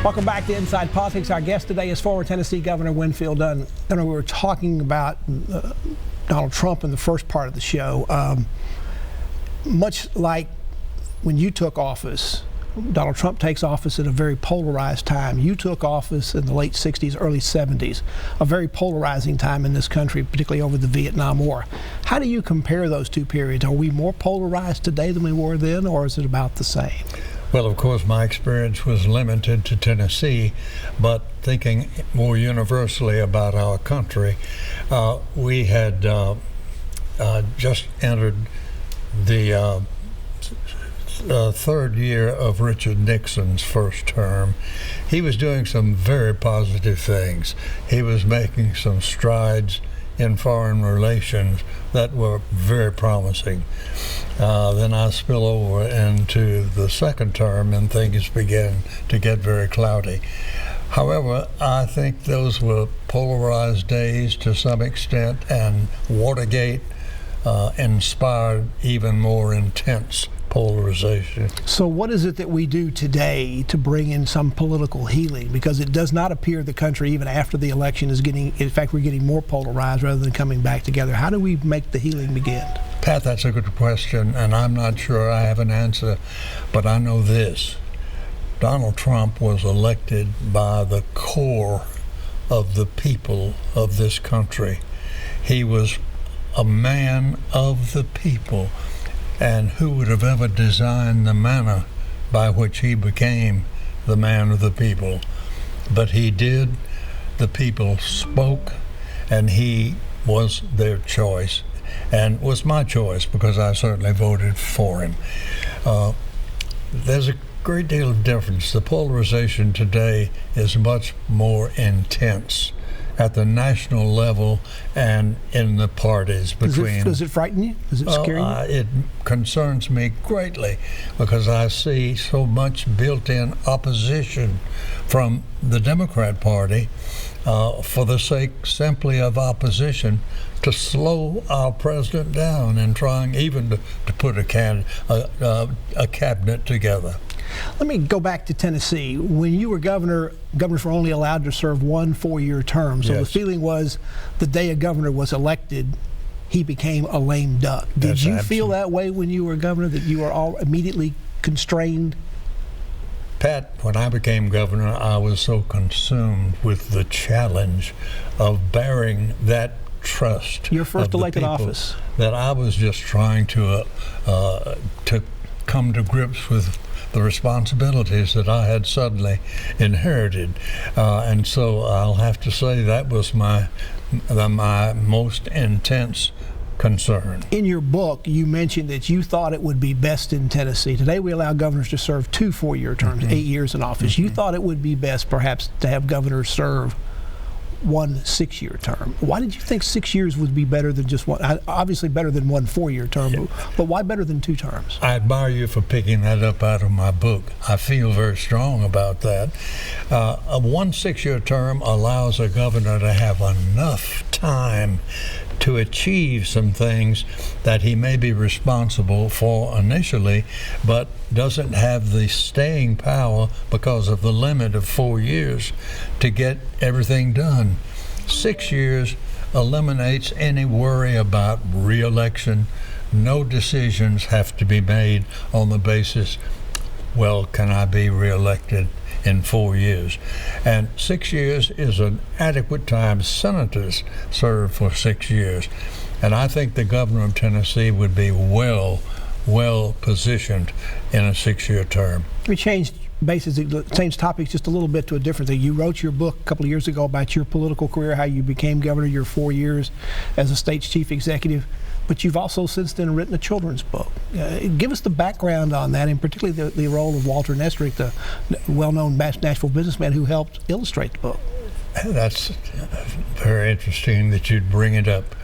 Welcome back to Inside Politics. Our guest today is former Tennessee Governor Winfield Dunn. We were talking about Donald Trump in the first part of the show. Much like when you took office, Donald Trump takes office at a very polarized time. You took office in the late 60s, early 70s, a very polarizing time in this country, particularly over the Vietnam War. How do you compare those two periods? Are we more polarized today than we were then, or is it about the same? Well, of course, my experience was limited to Tennessee, but thinking more universally about our country, we had just entered the third year of Richard Nixon's first term. He was doing some very positive things. He was making some strides in foreign relations that were very promising. Then I spill over into the second term and things began to get very cloudy. However, I think those were polarized days to some extent, and Watergate inspired even more intense polarization. So what is it that we do today to bring in some political healing? Because it does not appear the country, even after the election, is getting, in fact, we're getting more polarized rather than coming back together. How do we make the healing begin? Pat, that's a good question, and I'm not sure I have an answer, but I know this. Donald Trump was elected by the core of the people of this country. He was a man of the people. And who would have ever designed the manner by which he became the man of the people? But he did. The people spoke, and he was their choice, and was my choice because I certainly voted for him. There's a great deal of difference. The polarization today is much more intense at the national level and in the parties between. Does it frighten you? Does it scare you? It concerns me greatly because I see so much built-in opposition from the Democrat Party for the sake simply of opposition to slow our president down and trying even to put a cabinet together. Let me go back to Tennessee. When you were governor, governors were only allowed to serve 1 4-year term. So yes. The feeling was the day a governor was elected, he became a lame duck. Did you feel that way when you were governor, that you were all immediately constrained? Pat, when I became governor, I was so consumed with the challenge of bearing that trust. Your first elected office. That I was just trying to come to grips with the responsibilities that I had suddenly inherited, and so I'll have to say that was my most intense concern. In your book, you mentioned that you thought it would be best in Tennessee. Today we allow governors to serve 2 4-year terms, 8 years in office. You thought it would be best perhaps to have governors serve 1 6-year term. Why did you think 6 years would be better than just one? Obviously better than 1 4-year term, but why better than 2 terms? I admire you for picking that up out of my book. I feel very strong about that. A 1 6-year term allows a governor to have enough time to achieve some things that he may be responsible for initially, but doesn't have the staying power because of the limit of 4 years to get everything done. 6 years eliminates any worry about re-election. No decisions have to be made on the basis, well, can I be re-elected in 4 years? And 6 years is an adequate time. Senators serve for 6 years. And I think the governor of Tennessee would be well positioned in a 6-year term. We changed topics just a little bit to a different thing. You wrote your book a couple of years ago about your political career, how you became governor, your 4 years as a state's chief executive. But you've also since then written a children's book. Give us the background on that, and particularly the role of Walter Nestrick, the well-known Nashville businessman who helped illustrate the book. That's very interesting that you'd bring it up.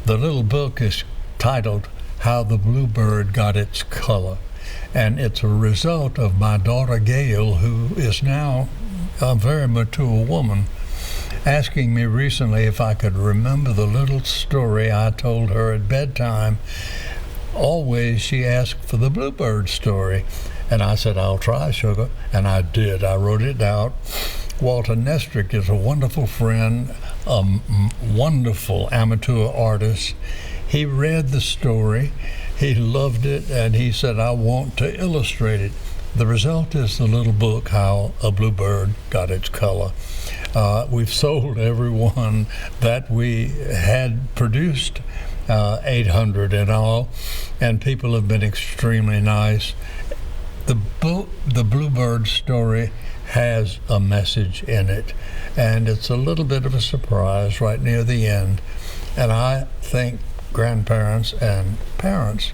The little book is titled How the Bluebird Got Its Color, and it's a result of my daughter Gail, who is now a very mature woman, asking me recently if I could remember the little story I told her at bedtime. Always she asked for the Bluebird story, And I said, I'll try, sugar. And I did. I wrote it out. Walter Nestrick is a wonderful friend, a wonderful amateur artist. He read the story, he loved it, and he said, I want to illustrate it. The result is the little book, How a Bluebird Got Its Color. We've sold every one that we had produced, 800 in all, and people have been extremely nice. The Bluebird story has a message in it, and it's a little bit of a surprise right near the end. And I think grandparents and parents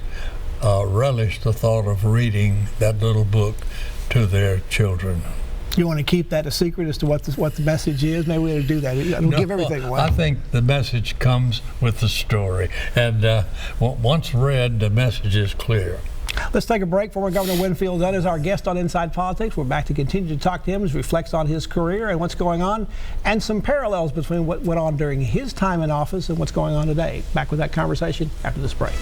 relish the thought of reading that little book to their children. You want to keep that a secret as to what the message is? Maybe we ought to do that. Don't give everything away. I think the message comes with the story, and once read, the message is clear. Let's take a break. Former Governor Winfield Dunn is our guest on Inside Politics. We're back to continue to talk to him as he reflects on his career and what's going on, and some parallels between what went on during his time in office and what's going on today. Back with that conversation after this break.